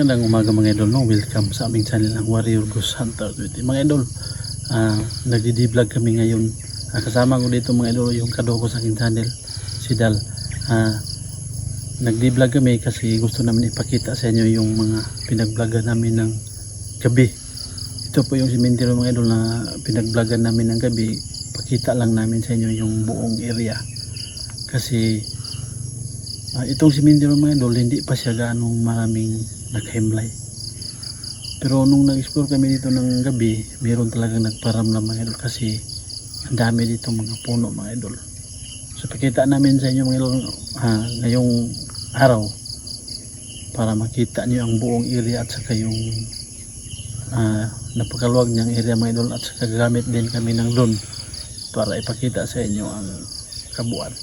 Magandang umaga mga idol, no? Welcome sa aming channel ang Warrior Ghost Hunter 20. Mga idol, nagdi-vlog kami ngayon. Kasama ko dito mga idol yung kadoko sa aking channel, si Dal. Nagdi-vlog kami kasi gusto namin ipakita sa inyo yung mga pinag-vlogan namin ng gabi. Ito po yung simenteryo mga idol na pinag-vlogan namin ng gabi. Pakita lang namin sa inyo yung buong area. Kasi itong simenteryo mga idol, hindi pa siya ganong maraming naghimlay. Pero nung nag-explore kami dito ng gabi, mayroon talagang nagparamdam mga idol kasi ang dami dito mga puno mga idol. So pakita namin sa inyo mga idol ngayong araw para makita niyo ang buong area at saka yung napakaluwag niyang area mga idol, at saka gagamit din kami ng drone para ipakita sa inyo ang kabuuan.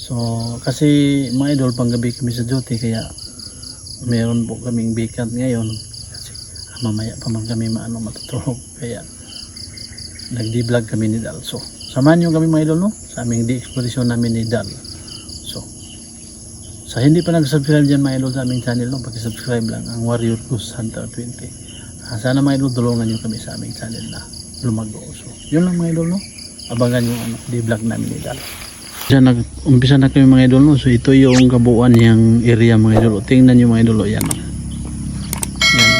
So kasi mga idol, panggabi kami sa duty kaya meron po kaming vacant ngayon kasi mamaya pa man kami matutulog, kaya nagdi-vlog kami ni Dal. So samahan nyo kami mga idol, no, sa aming di-exploration namin ni Dal. So sa hindi pa nag-subscribe dyan mga idol sa aming channel, no, paki-subscribe lang ang Warrior Ghost Hunter 20. Sana mga idol tulungan nyo kami sa aming channel na lumago. So yun lang mga idol, no, abangan yung di-vlog namin ni Dal. Umpisa na kami mga idol, no? So ito yung kabuuan niyang area mga idol. Tingnan nyo mga idol, yan, no? Yan.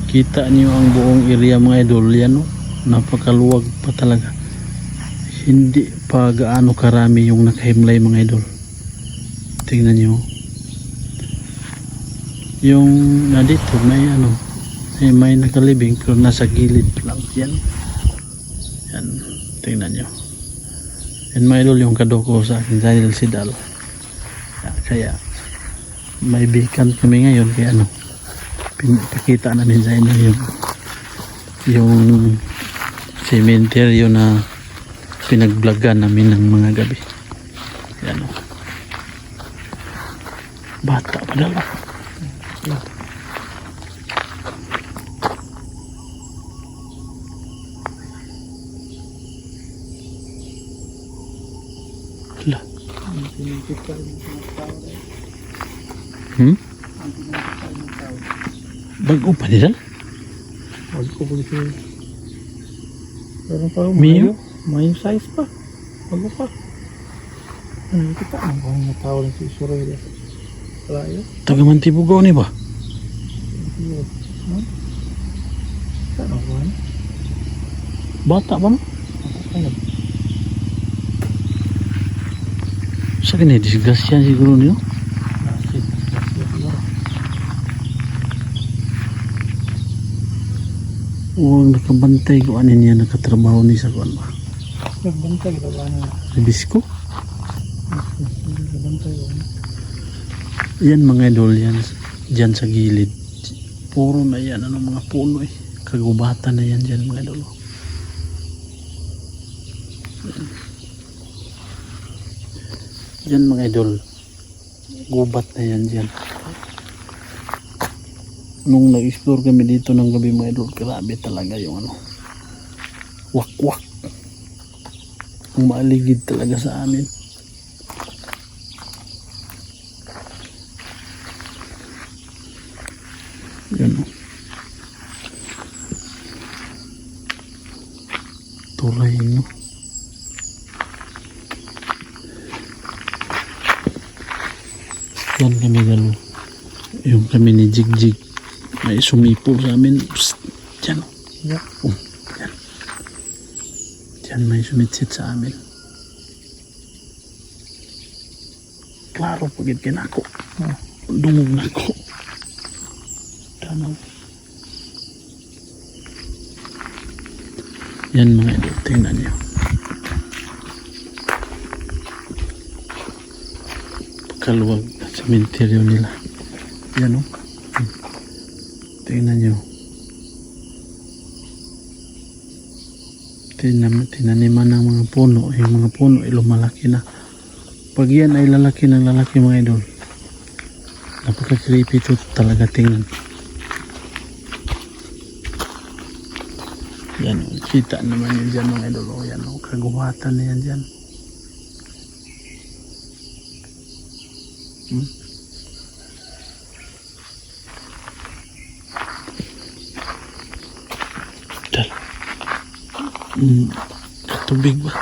Kita nyo ang buong area mga idol, yan, no? Napakaluwag pa talaga. Hindi pa gaano karami yung nakahimlay mga idol. Tingnan nyo. Yung na dito may may nakalibing pero nasa gilid lang. Yan. Yan. Tingnan nyo. Yan mga idol yung kadoko sa akin channel, si Dal. Kaya may vacant kami ngayon, kaya pinapakita namin sa inyo yung cementerio na pinag-vlogan namin ng mga gabi. Yan, bata pa dala. Bago pa nila? Bago pa nila. Pero pa may size pa. Bago pa. Ano kita ang kung natawag ng si Soraya. Soraya? Taga-Mantibugaw ni ba? Ano ba? Bata pa mo? Ano? Sa kanya disgrasya siguro niyo? Huwag nakabantay ko anin niya nakatrabaho ni sa kuwan ba? Nagbantay ba ba na? Bisko? Nagbantay ba? Yan mga idol, yan dyan sa gilid. Puro na yan, mga puno eh. Kagubatan na yan dyan mga idol. Yan mga idol, gubat na yan dyan. Nung nag-explore kami dito ng gabi mga idol, grabe talaga yung wakwak. Ang maaligid talaga sa amin. Yan, tulay nyo. Yan kami galo. Yung kami ni Jigjig. May sumipol sa amin. Psst, dyan. Yeah. Dyan. Dyan may sumitsit sa amin. Klaro pagit kinako. Dungog na ako. Tanaw. Yan mga idol. Tingnan nyo. Pagkaluwag at cementerio nila. Yan, o. Tingnan nyo. Tinaniman ng mga puno. Yung mga puno ay lumalaki na. Pag yan ay lalaki ng lalaki mga idol, napaka-creepy ito talaga tingnan. Yan, kita naman yun dyan mga idol. Yan, kaguhatan na yan dyan. Tubig ba?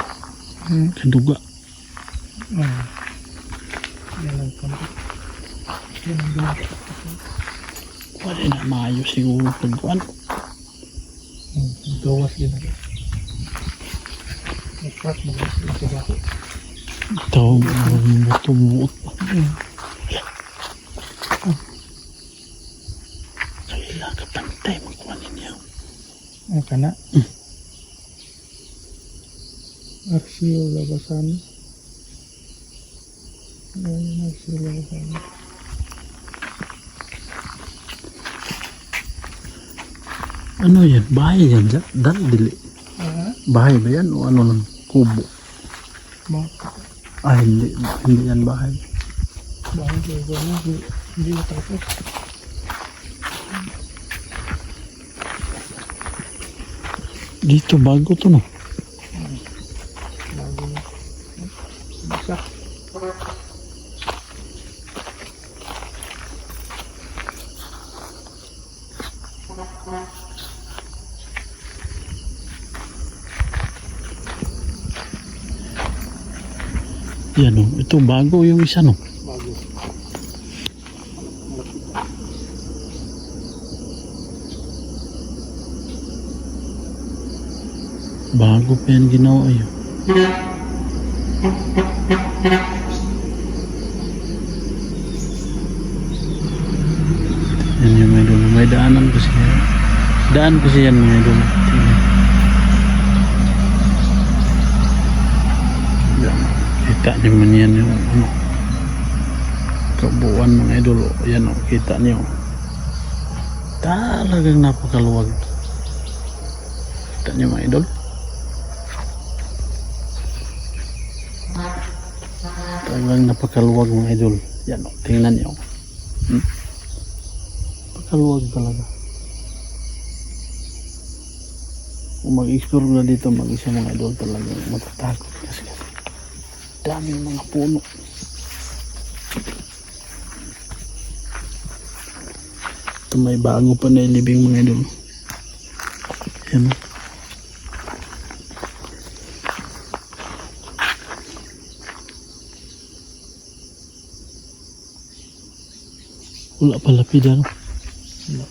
Kaduga. Yan ang kampo. Yan ang dugo. Wala na maayo siguro pagkuhan. Gawas yun. Nag-crack mo. Nag-crack. Ito, buto-buot pa. Kailangan ka pantay magkuhan ninyo. Ang kana. Arsio labasan. Ayan, arsio labasan. Ano yan? Bahay yan dyan? Dili. Bahay ba yan o ano lang? Kubo? Ah, hindi. Hindi yan bahay. Bahay ko na. Hindi natapos. Dito bago to no? Bago na. Bisa. Yan o. Ito bago yung isa no? Bago. Bago pa yan ginawa yun. Yan yung mga idol. May daanan kasi yan. Daan kasi yan mga idol. Tingnan. Yan. Kita niyo man yan yung ano. Kabuuan mga idol. Yan o. Kita niyo. Talagang napakaluwag. Kita niyo mga idol. Talagang napakaluwag mga idol. Yan o, tingnan nyo. Napakaluwag talaga. Kung mag-explore na dito mag-isa mga idol talagang matatakot kasi daming mga puno. Ito may bago pa na ilibing mga idol. Yan o. Wala pala pida no? Wala.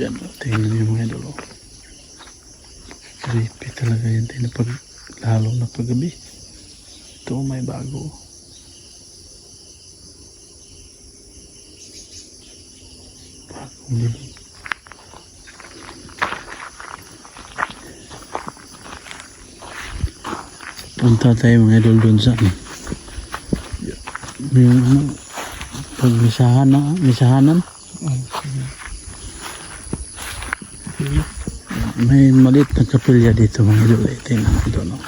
Yan o, tingnan niyo mga idol o. Creepy talaga yan tayo pag, lalo na paggabi. Ito may bago. Bagong libing. Punta tayo mga idol doon sa yung ano pagmisahan na misahanan. May maliit na kapilya dito mga idol. Tingnan mo doon no?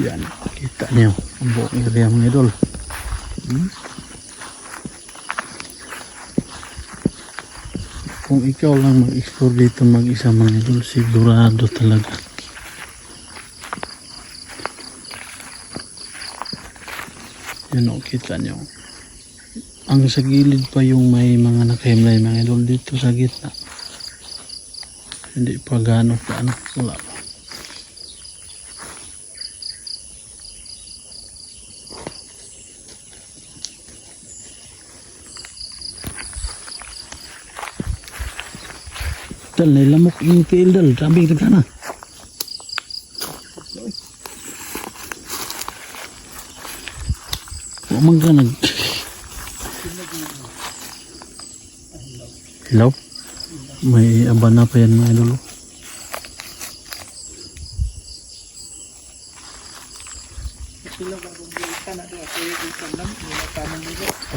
Yan, kita niyo ang buong area mga idol. Kung ikaw lang mag-explore dito mag-isa mga idol, sigurado talaga yan o, kita nyo ang sa gilid pa yung may mga nakahimlay mga idol. Dito sa gitna hindi pa gaano pa ano, wala pa. Dal, nilamok yung kail dal. Sabi ka na. Huwag man ka nag... Hello? May abana pa yan mga idol.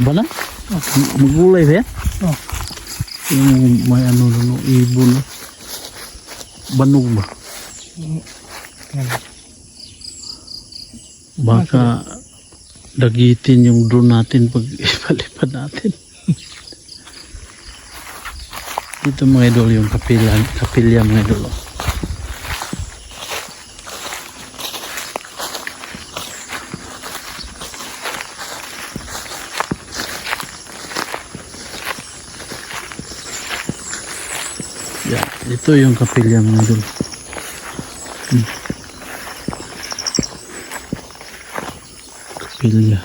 Abana? Magulay ba yan? Oh. Yung may ano no, ibon. Banog ba? Baka dagitin yung drone natin pag ipalipad natin. Dito mga idol yung kapilya mga idol. Ito yung kapilya mga idol. Kapilya.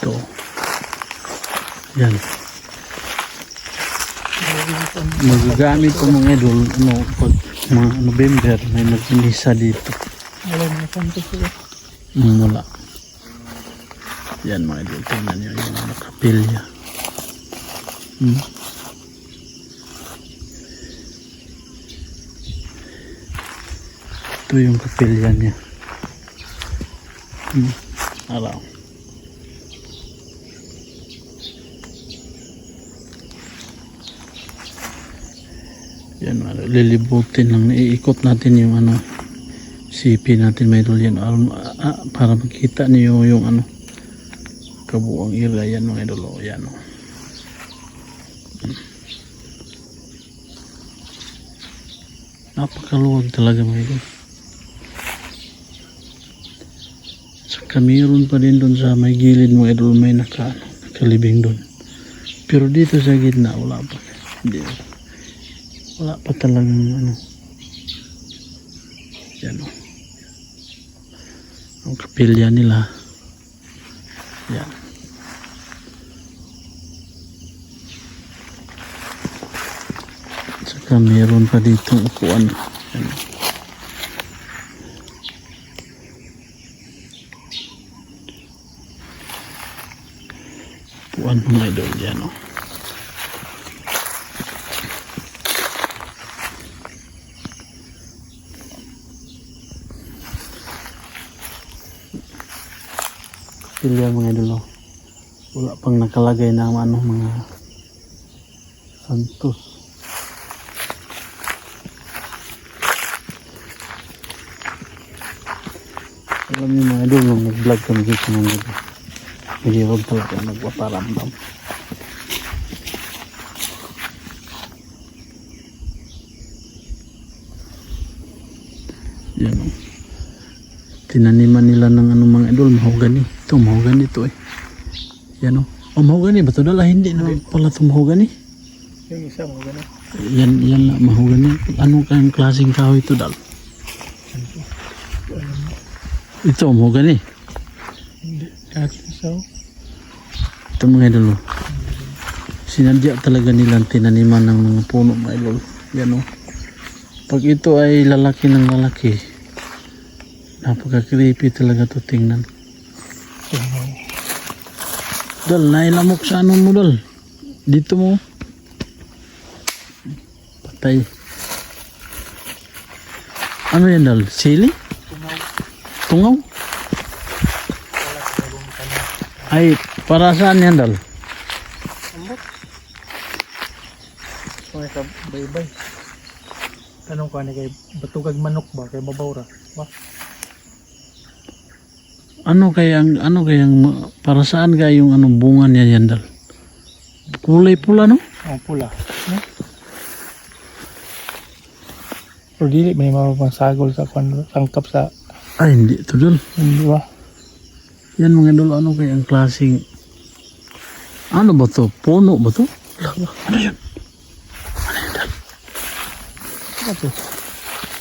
Ito. Yan. Magagamit ko mga idol, pag mga November, may nag-inisa dito. Wala na santos sila. Wala. Yan mga idol, tingnan nyo yung mga kapilya. Ito yung kapilya niya. Araw. Yan, lilibutin lang. Iikot natin yung CP natin may idol yan. Para makita niyo yung kabuang area yan mga idol. Yan. Napakaluwag talaga mga idol. Saka mayroon pa din doon sa may gilid mga idol, may nakalibing doon. Pero dito sa gitna wala pa. Hindi. Wala pa talagang yan ang kapilya nila. Yan. Saka meron pa dito upuan. Yan. Upuan mga idol yan Pilya mga idol. Wala pang nakalagay na mga santos. Alam niyo mga idol, nung nag-vlog kami dito ng gabi, nag-vlog talaga nagpaparamdam. Yan tinaniman nila ng mga idol, mahogani. Ito, mahogani ito Yan mahogani ba ito? Dala, hindi naman pala ito mahogani. Yung isa mo gano'n. Yan na, mahogani. Anong kayang klaseng kahoy ito, Dal? Ito, mahogani. Hindi. Kahit isa. Ito mga idol. Sinadya talaga nilang tinaniman ng mga puno mga idol. Yan Pag ito ay lalaki ng lalaki, napaka-creepy talaga to tingnan. Dal, nailamok sa mo Dal. Dito mo. Patay. Ano yan Dal? Sili? Tungaw? Ay, para saan yan Dal? Kung ito, baybay. Tanong ko kay batugag manok ba? Kay babawra ba? Ano kayang para saan kaya yung bunga niya yan Dal? Kulay pula no? Pula. No? Pero dili may mapapansagol sa sangkap sa Ay, hindi ito Dal. hindi ba? Yan mga Dal, ano kayang klaseng ano ba to? Puno ba to? Ano yun? Ano yun Dal? Ano to?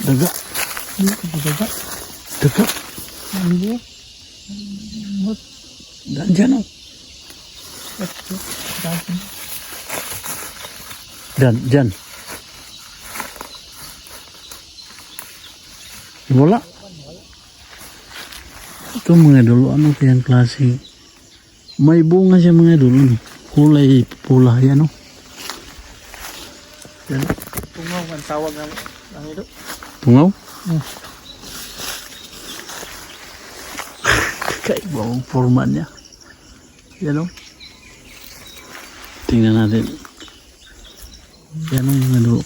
Daga? Hindi ko daga. Daga? Hindi ba? Dyan Dyan. Wala. Ito mga idol, ano kayang klase? May bunga siya mga idol. Kulay pula yan Yan. Tungaw ang tawag ng ito. Tungaw? Kakaiba ang forma niya. Yan Tingnan natin. Yan mga idol.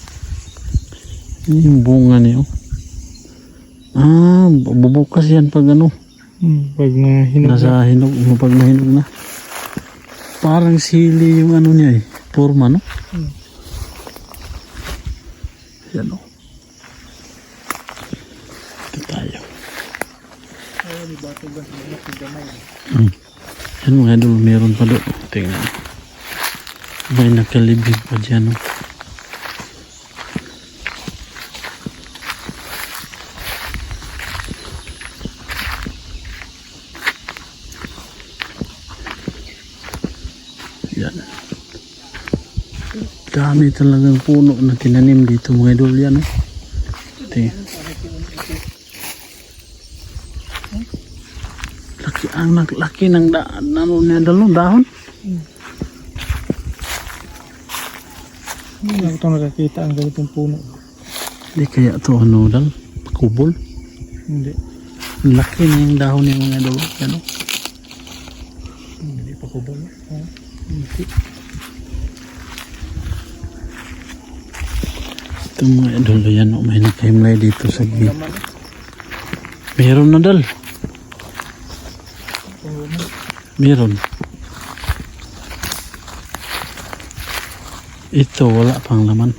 Yan yung bunga niya bubukas yan pag Pag nahinog nasa hinog, pag nahinog na. Parang sili yung niya forma Yan Ito tayo. Ay, di ba ito ba? Gamay. Yan mga idol, meron pa doon. Tingnan. May nakalibig pa dyan. Oh. Yan. Dami talagang puno na tinanim dito mga idol yan. Oh. Tingnan. Ang laki ng ano niya dahon. Hindi na ito nakakita ang ganitong puno. Hindi kaya ito ano dal? Kubol? Hindi. Laki na yung dahon niya mga idol. Ano? Hindi pa kubol. Hindi. Ito mga idol yan. Oh, may nakahimlay dito sa gilid. Meron na dal. Meron. Ito wala pang laman.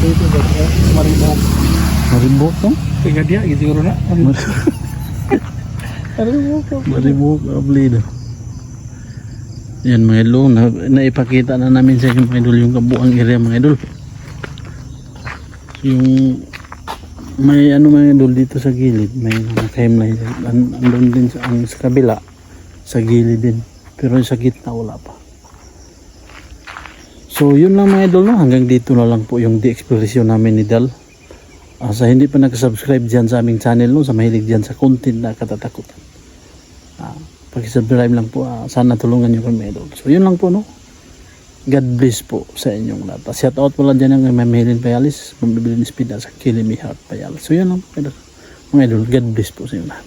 Dito ba? Maribok. Maribok no? Tiga dia gitu siguro na. Maribok. Maribok ablido. Yan mga idol, naipakita na namin sa inyo mga idol yung kabuang area mga idol. Yung may ano mga idol dito sa gilid, may nakahimlay. Andun din sa kabila, sa gilid din. Pero sa gitna wala pa. So yun lang mga idol, no? Hanggang dito na lang po yung de-exploration namin ni Dal. Sa hindi pa nag-subscribe dyan sa aming channel, no? Sa mahilig dyan sa content na katatakutan. Pag-subscribe lang po, sana tulungan nyo kami mga idol. So yun lang po, no? God bless po sa inyong lahat. Shout out pala dyan ang Mamilin Payalis, Mambilin Speed sa Kilimi Heart Payalis. So yun lang po mga idol. God bless po sa inyong lahat.